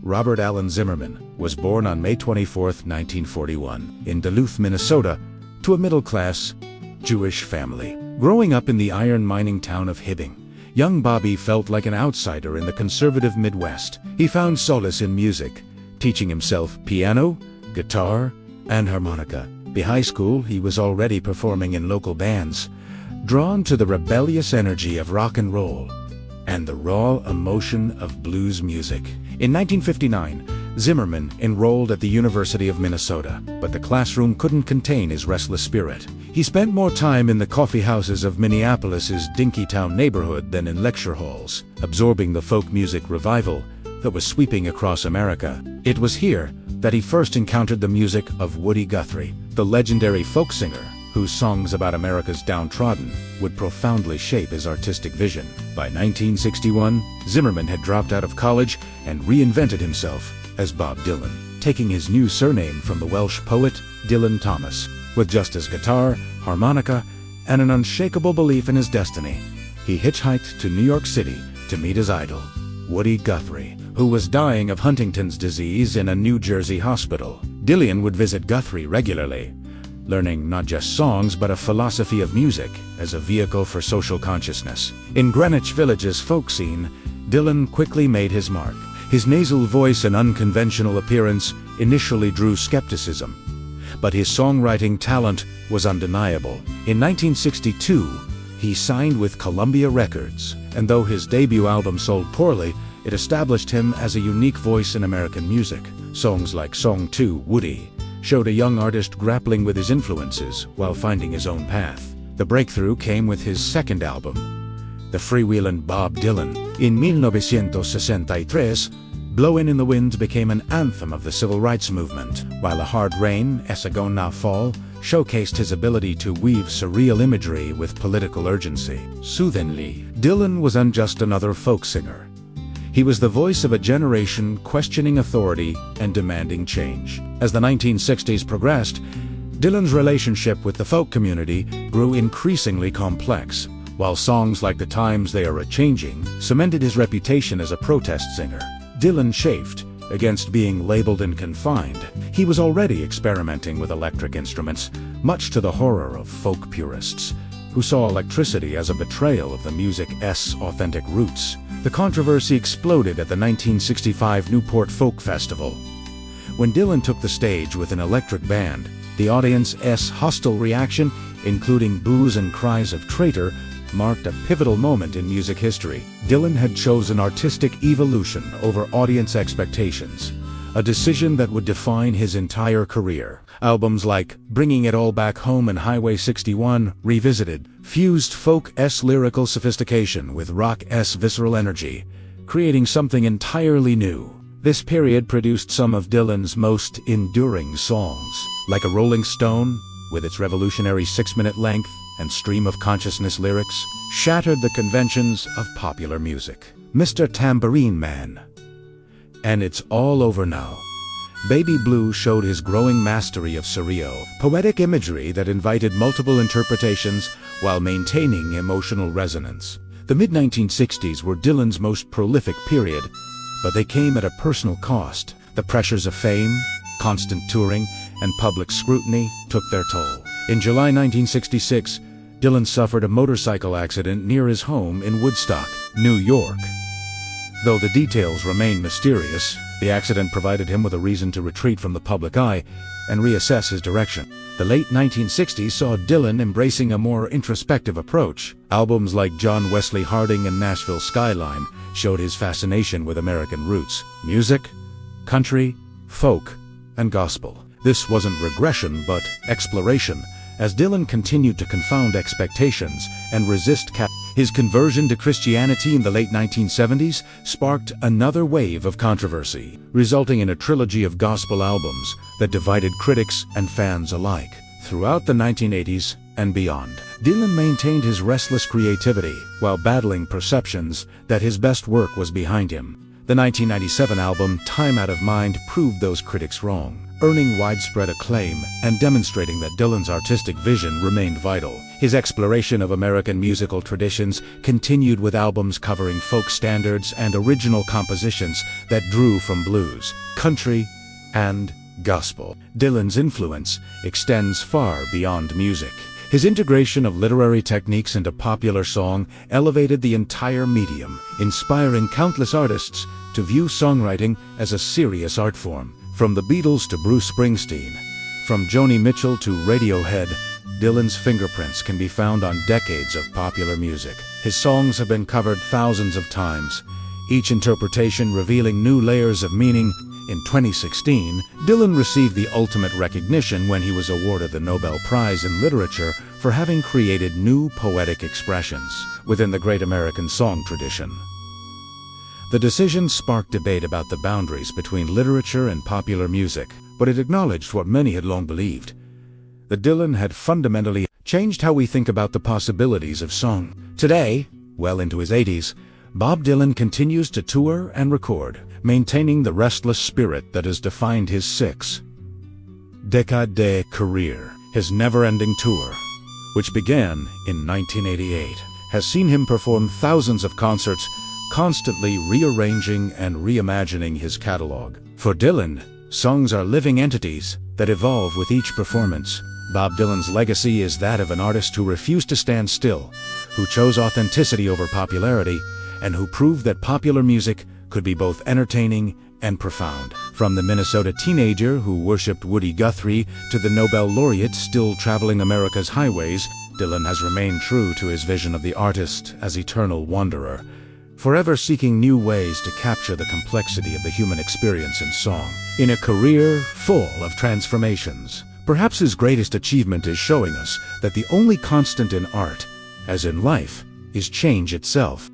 Robert Allen Zimmerman, was born on May 24, 1941, in Duluth, Minnesota, to a middle-class Jewish family. Growing up in the iron mining town of Hibbing, young Bobby felt like an outsider in the conservative Midwest. He found solace in music, teaching himself piano, guitar, and harmonica. By high school, he was already performing in local bands, drawn to the rebellious energy of rock and roll and the raw emotion of blues music. In 1959, Zimmerman enrolled at the University of Minnesota, but the classroom couldn't contain his restless spirit. He spent more time in the coffee houses of Minneapolis's Dinkytown neighborhood than in lecture halls, absorbing the folk music revival that was sweeping across America. It was here that he first encountered the music of Woody Guthrie, the legendary folk singer whose songs about America's downtrodden would profoundly shape his artistic vision. By 1961, Zimmerman had dropped out of college and reinvented himself as Bob Dylan, taking his new surname from the Welsh poet Dylan Thomas. With just his guitar, harmonica, and an unshakable belief in his destiny, he hitchhiked to New York City to meet his idol, Woody Guthrie, who was dying of Huntington's disease in a New Jersey hospital. Dylan would visit Guthrie regularly, learning not just songs but a philosophy of music as a vehicle for social consciousness. In Greenwich Village's folk scene, Dylan quickly made his mark. His nasal voice and unconventional appearance initially drew skepticism, but his songwriting talent was undeniable. In 1962, he signed with Columbia Records, and though his debut album sold poorly, it established him as a unique voice in American music. Songs like Song 2, Woody, showed a young artist grappling with his influences while finding his own path. The breakthrough came with his second album, The Freewheelin' Bob Dylan. In 1963, Blowin' in the Wind became an anthem of the civil rights movement, while A Hard Rain, Essa Gonna Fall, showcased his ability to weave surreal imagery with political urgency. Soothingly, Dylan wasn't just another folk singer. He was the voice of a generation questioning authority and demanding change. As the 1960s progressed, Dylan's relationship with the folk community grew increasingly complex, while songs like The Times They Are A-Changing cemented his reputation as a protest singer. Dylan chafed against being labeled and confined. He was already experimenting with electric instruments, much to the horror of folk purists, who saw electricity as a betrayal of the music's authentic roots. The controversy exploded at the 1965 Newport Folk Festival. When Dylan took the stage with an electric band, the audience's hostile reaction, including boos and cries of traitor, marked a pivotal moment in music history. Dylan had chosen artistic evolution over audience expectations, a decision that would define his entire career. Albums like Bringing It All Back Home and Highway 61 Revisited fused folk's lyrical sophistication with rock's visceral energy, creating something entirely new. This period produced some of Dylan's most enduring songs, like A Rolling Stone, with its revolutionary 6-minute length and stream of consciousness lyrics, shattered the conventions of popular music. Mr. Tambourine Man and It's All Over Now. Baby Blue showed his growing mastery of surreal, poetic imagery that invited multiple interpretations while maintaining emotional resonance. The mid-1960s were Dylan's most prolific period, but they came at a personal cost. The pressures of fame, constant touring, and public scrutiny took their toll. In July 1966, Dylan suffered a motorcycle accident near his home in Woodstock, New York. Though the details remain mysterious, the accident provided him with a reason to retreat from the public eye and reassess his direction. The late 1960s saw Dylan embracing a more introspective approach. Albums like John Wesley Harding and Nashville Skyline showed his fascination with American roots, music, country, folk, and gospel. This wasn't regression, but exploration, as Dylan continued to confound expectations and resist His conversion to Christianity in the late 1970s sparked another wave of controversy, resulting in a trilogy of gospel albums that divided critics and fans alike. Throughout the 1980s and beyond, Dylan maintained his restless creativity while battling perceptions that his best work was behind him. The 1997 album Time Out of Mind proved those critics wrong, earning widespread acclaim and demonstrating that Dylan's artistic vision remained vital. His exploration of American musical traditions continued with albums covering folk standards and original compositions that drew from blues, country, and gospel. Dylan's influence extends far beyond music. His integration of literary techniques into popular song elevated the entire medium, inspiring countless artists to view songwriting as a serious art form. From the Beatles to Bruce Springsteen, from Joni Mitchell to Radiohead, Dylan's fingerprints can be found on decades of popular music. His songs have been covered thousands of times, each interpretation revealing new layers of meaning. In 2016, Dylan received the ultimate recognition when he was awarded the Nobel Prize in Literature for having created new poetic expressions within the great American song tradition. The decision sparked debate about the boundaries between literature and popular music, but it acknowledged what many had long believed, that Dylan had fundamentally changed how we think about the possibilities of song. Today, well into his 80s, Bob Dylan continues to tour and record, maintaining the restless spirit that has defined his 6-decade career. His never-ending tour, which began in 1988, has seen him perform thousands of concerts, constantly rearranging and reimagining his catalog. For Dylan, songs are living entities that evolve with each performance. Bob Dylan's legacy is that of an artist who refused to stand still, who chose authenticity over popularity, and who proved that popular music could be both entertaining and profound. From the Minnesota teenager who worshipped Woody Guthrie to the Nobel laureate still traveling America's highways, Dylan has remained true to his vision of the artist as eternal wanderer, forever seeking new ways to capture the complexity of the human experience in song. In a career full of transformations, perhaps his greatest achievement is showing us that the only constant in art, as in life, is change itself.